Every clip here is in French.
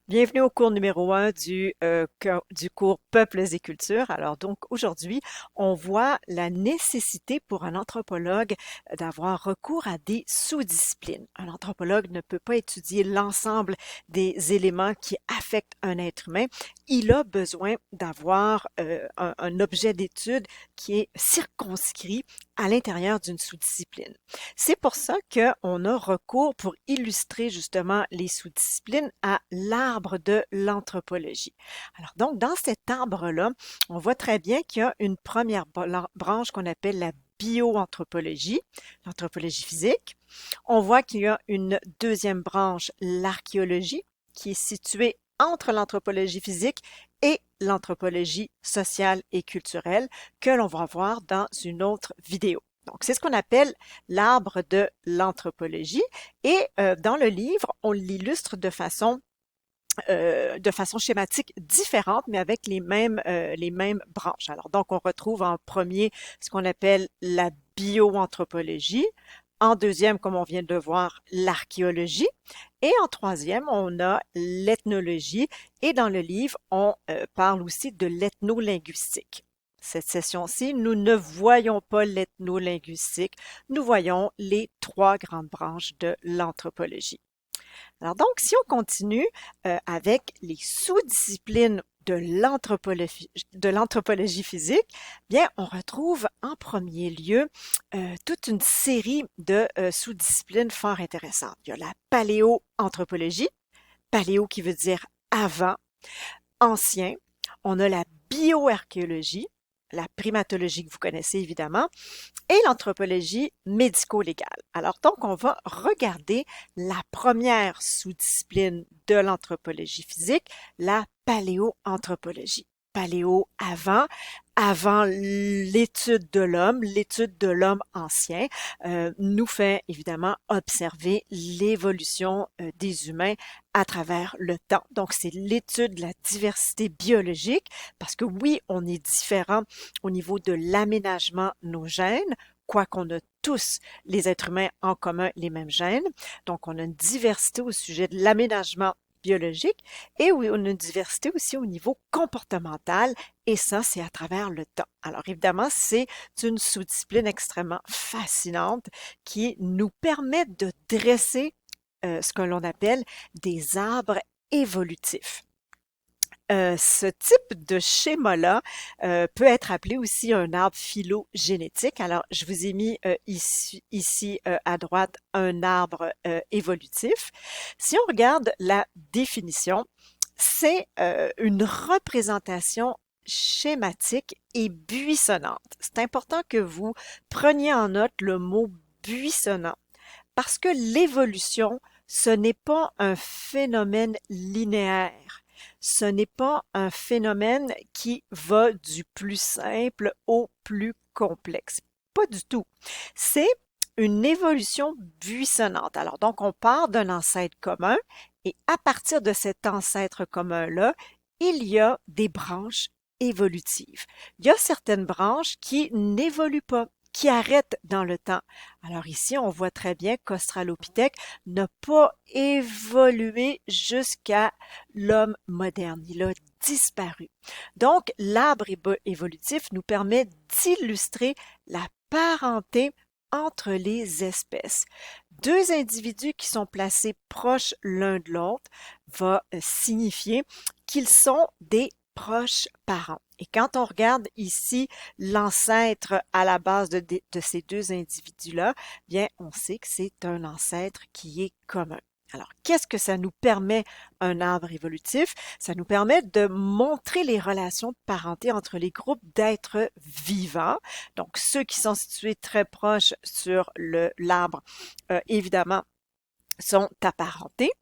Bienvenue au cours numéro 1 du cours Peuples et cultures. Alors donc aujourd'hui, on voit la nécessité pour un anthropologue d'avoir recours à des sous-disciplines. Un anthropologue ne peut pas étudier l'ensemble des éléments qui affectent un être humain. Il a besoin d'avoir un objet d'étude qui est circonscrit à l'intérieur d'une sous-discipline. C'est pour ça qu'on a recours pour illustrer justement les sous-disciplines à l'arbre de l'anthropologie. Alors donc, dans cet arbre-là, on voit très bien qu'il y a une première branche qu'on appelle la bioanthropologie, l'anthropologie physique. On voit qu'il y a une deuxième branche, l'archéologie, qui est située entre l'anthropologie physique et l'anthropologie sociale et culturelle, que l'on va voir dans une autre vidéo. Donc, c'est ce qu'on appelle l'arbre de l'anthropologie. Et dans le livre, on l'illustre de façon schématique différente, mais avec les mêmes branches. Alors, donc, on retrouve en premier ce qu'on appelle la bioanthropologie. En deuxième, comme on vient de le voir, l'archéologie. Et en troisième, on a l'ethnologie. Et dans le livre, on parle aussi de l'ethnolinguistique. Cette session-ci, nous ne voyons pas l'ethnolinguistique, nous voyons les trois grandes branches de l'anthropologie. Alors donc, si on continue avec les sous-disciplines de l'anthropologie physique, bien, on retrouve en premier lieu toute une série de sous-disciplines fort intéressantes. Il y a la paléoanthropologie, paléo qui veut dire avant, ancien. On a la bioarchéologie, la primatologie que vous connaissez évidemment, et l'anthropologie médico-légale. Alors donc, on va regarder la première sous-discipline de l'anthropologie physique, la paléoanthropologie. Paléo avant l'étude de l'homme ancien, nous fait évidemment observer l'évolution des humains à travers le temps. Donc, c'est l'étude de la diversité biologique, parce que oui, on est différent au niveau de l'aménagement de nos gènes, quoiqu'on a tous, les êtres humains, en commun les mêmes gènes. Donc, on a une diversité au sujet de l'aménagement biologique et oui, on a une diversité aussi au niveau comportemental et ça, c'est à travers le temps. Alors, évidemment, c'est une sous-discipline extrêmement fascinante qui nous permet de dresser ce que l'on appelle des arbres évolutifs. Ce type de schéma-là peut être appelé aussi un arbre phylogénétique. Alors, je vous ai mis ici à droite un arbre évolutif. Si on regarde la définition, c'est une représentation schématique et buissonnante. C'est important que vous preniez en note le mot buissonnant parce que l'évolution, ce n'est pas un phénomène linéaire. Ce n'est pas un phénomène qui va du plus simple au plus complexe. Pas du tout. C'est une évolution buissonnante. Alors donc, on part d'un ancêtre commun et à partir de cet ancêtre commun-là, il y a des branches évolutives. Il y a certaines branches qui n'évoluent pas, qui arrêtent dans le temps. Alors ici, on voit très bien qu'Australopithèque n'a pas évolué jusqu'à l'homme moderne. Il a disparu. Donc, l'arbre évolutif nous permet d'illustrer la parenté entre les espèces. Deux individus qui sont placés proches l'un de l'autre va signifier qu'ils sont des proches parents. Et quand on regarde ici l'ancêtre à la base de ces deux individus-là, bien, on sait que c'est un ancêtre qui est commun. Alors, qu'est-ce que ça nous permet, un arbre évolutif? Ça nous permet de montrer les relations de parenté entre les groupes d'êtres vivants. Donc, ceux qui sont situés très proches sur l'arbre, évidemment, sont apparentés.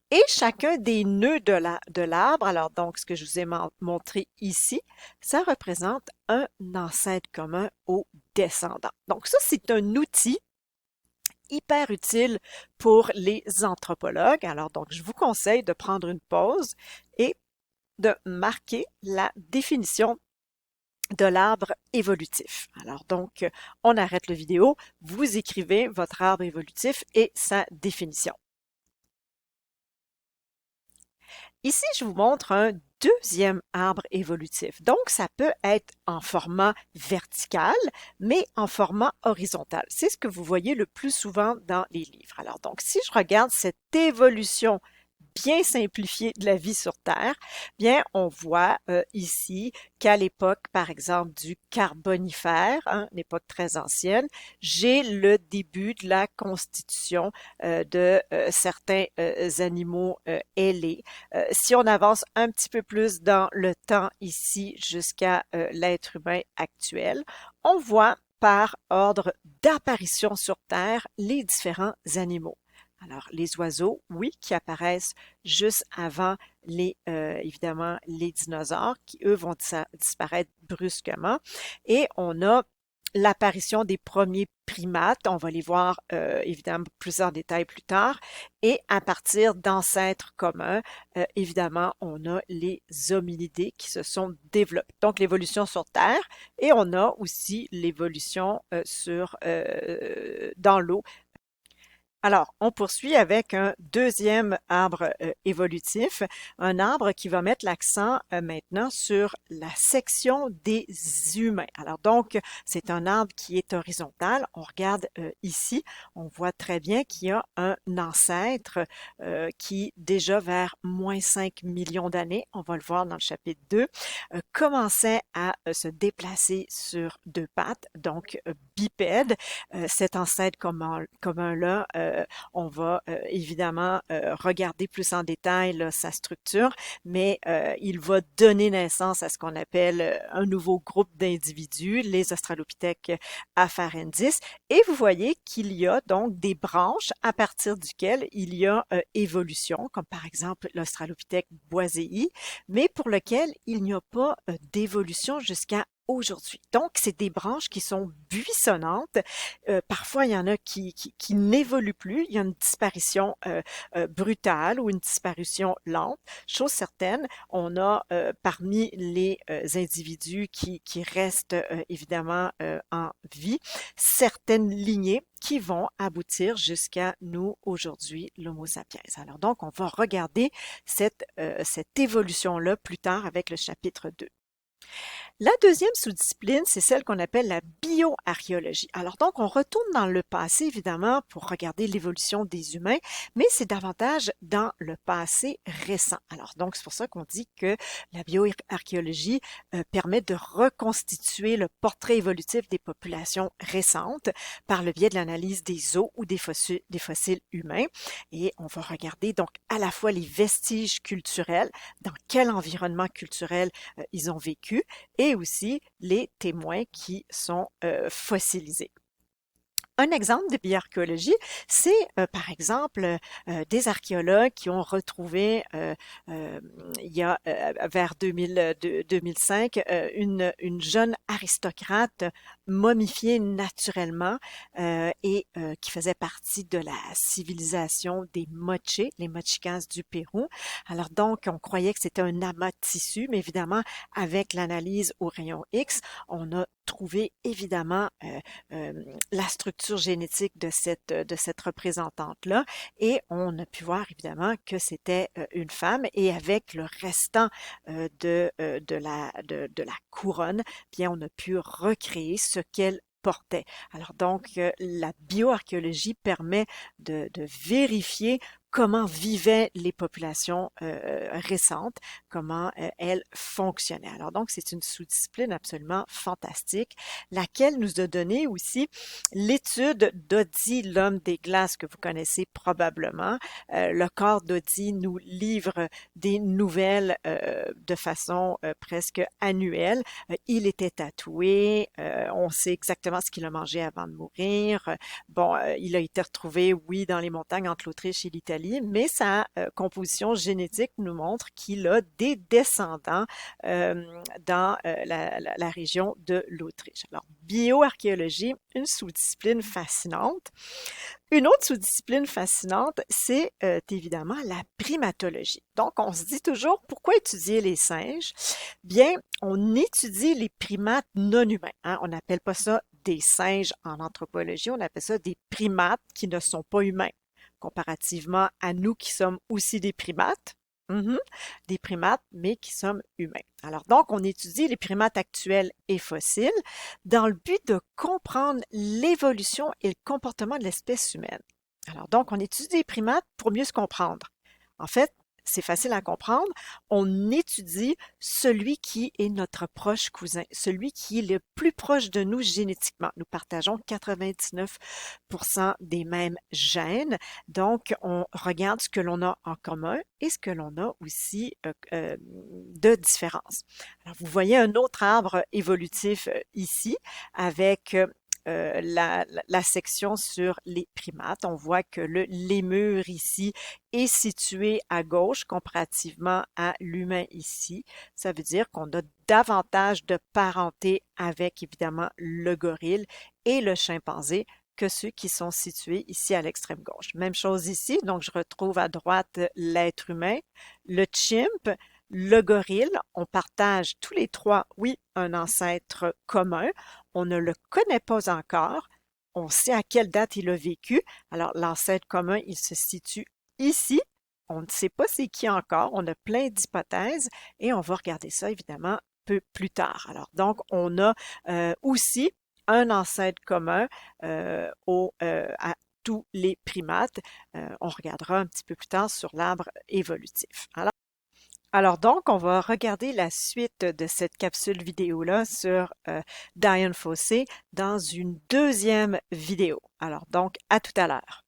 Et chacun des nœuds de l'arbre, alors donc ce que je vous ai montré ici, ça représente un ancêtre commun aux descendants. Donc ça, c'est un outil hyper utile pour les anthropologues. Alors donc, je vous conseille de prendre une pause et de marquer la définition de l'arbre évolutif. Alors donc, on arrête la vidéo, vous écrivez votre arbre évolutif et sa définition. Ici, je vous montre un deuxième arbre évolutif. Donc, ça peut être en format vertical, mais en format horizontal. C'est ce que vous voyez le plus souvent dans les livres. Alors, donc, si je regarde cette évolution bien simplifiée de la vie sur Terre, bien, on voit ici qu'à l'époque, par exemple, du Carbonifère, hein, une époque très ancienne, j'ai le début de la constitution de certains animaux ailés. Si on avance un petit peu plus dans le temps ici jusqu'à l'être humain actuel, on voit par ordre d'apparition sur Terre les différents animaux. Alors, les oiseaux, oui, qui apparaissent juste avant évidemment, les dinosaures, qui, eux, vont disparaître brusquement. Et on a l'apparition des premiers primates, on va les voir évidemment plus en détail plus tard, et à partir d'ancêtres communs, évidemment, on a les hominidés qui se sont développés. Donc l'évolution sur Terre, et on a aussi l'évolution dans l'eau. Alors, on poursuit avec un deuxième arbre évolutif, un arbre qui va mettre l'accent maintenant sur la section des humains. Alors donc, c'est un arbre qui est horizontal. On regarde ici, on voit très bien qu'il y a un ancêtre qui, déjà vers moins 5 millions d'années, on va le voir dans le chapitre 2, commençait à se déplacer sur deux pattes, donc bipède. Cet ancêtre commun-là, on va évidemment regarder plus en détail là, sa structure, mais il va donner naissance à ce qu'on appelle un nouveau groupe d'individus, les Australopithèques afarensis, et vous voyez qu'il y a donc des branches à partir duquel il y a évolution, comme par exemple l'Australopithèque boisei, mais pour lequel il n'y a pas d'évolution jusqu'à aujourd'hui. Donc, c'est des branches qui sont buissonnantes. Parfois, il y en a qui n'évoluent plus. Il y a une disparition brutale ou une disparition lente. Chose certaine, on a parmi les individus qui restent évidemment en vie, certaines lignées qui vont aboutir jusqu'à nous aujourd'hui, l'Homo sapiens. Alors donc, on va regarder cette évolution-là plus tard avec le chapitre 2. La deuxième sous-discipline, c'est celle qu'on appelle la bioarchéologie. Alors donc, on retourne dans le passé, évidemment, pour regarder l'évolution des humains, mais c'est davantage dans le passé récent. Alors donc, c'est pour ça qu'on dit que la bioarchéologie permet de reconstituer le portrait évolutif des populations récentes par le biais de l'analyse des os ou des fossiles humains. Et on va regarder donc à la fois les vestiges culturels, dans quel environnement culturel ils ont vécu, et aussi les témoins qui sont fossilisés. Un exemple de bioarchéologie, c'est par exemple des archéologues qui ont retrouvé il y a vers 2005 une jeune aristocrate momifiée naturellement et qui faisait partie de la civilisation des Moche, les Mochicas du Pérou. Alors donc, on croyait que c'était un amas de tissu, mais évidemment, avec l'analyse au rayon X, on a trouvé évidemment la structure génétique de cette représentante-là et on a pu voir évidemment que c'était une femme et avec le restant de la couronne, bien on a pu recréer ce qu'elle portait. Alors donc, la bioarchéologie permet de vérifier comment vivaient les populations récentes, comment elles fonctionnaient. Alors donc, c'est une sous-discipline absolument fantastique, laquelle nous a donné aussi l'étude d'Oddi, l'homme des glaces que vous connaissez probablement. Le corps d'Oddi nous livre des nouvelles de façon presque annuelle. Il était tatoué, on sait exactement ce qu'il a mangé avant de mourir. Bon, il a été retrouvé, oui, dans les montagnes entre l'Autriche et l'Italie, mais sa composition génétique nous montre qu'il a des descendants dans la région de l'Autriche. Alors, bioarchéologie, une sous-discipline fascinante. Une autre sous-discipline fascinante, c'est évidemment la primatologie. Donc, on se dit toujours, pourquoi étudier les singes? Bien, on étudie les primates non humains. Hein? On n'appelle pas ça des singes en anthropologie, on appelle ça des primates qui ne sont pas humains, comparativement à nous qui sommes aussi des primates. Mhm. Des primates, mais qui sommes humains. Alors donc, on étudie les primates actuels et fossiles dans le but de comprendre l'évolution et le comportement de l'espèce humaine. Alors donc, on étudie les primates pour mieux se comprendre. En fait, c'est facile à comprendre. On étudie celui qui est notre proche cousin, celui qui est le plus proche de nous génétiquement. Nous partageons 99% des mêmes gènes. Donc, on regarde ce que l'on a en commun et ce que l'on a aussi de différence. Alors, vous voyez un autre arbre évolutif ici avec la section sur les primates. On voit que le lémur ici est situé à gauche comparativement à l'humain ici. Ça veut dire qu'on a davantage de parenté avec évidemment le gorille et le chimpanzé que ceux qui sont situés ici à l'extrême gauche. Même chose ici, donc je retrouve à droite l'être humain, le chimp, le gorille. On partage tous les trois, oui, un ancêtre commun. On ne le connaît pas encore. On sait à quelle date il a vécu. Alors, l'ancêtre commun, il se situe ici. On ne sait pas c'est qui encore. On a plein d'hypothèses et on va regarder ça évidemment peu plus tard. Alors, donc, on a aussi un ancêtre commun à tous les primates. On regardera un petit peu plus tard sur l'arbre évolutif. Alors donc, on va regarder la suite de cette capsule vidéo-là sur Dian Fossey dans une deuxième vidéo. Alors donc, à tout à l'heure.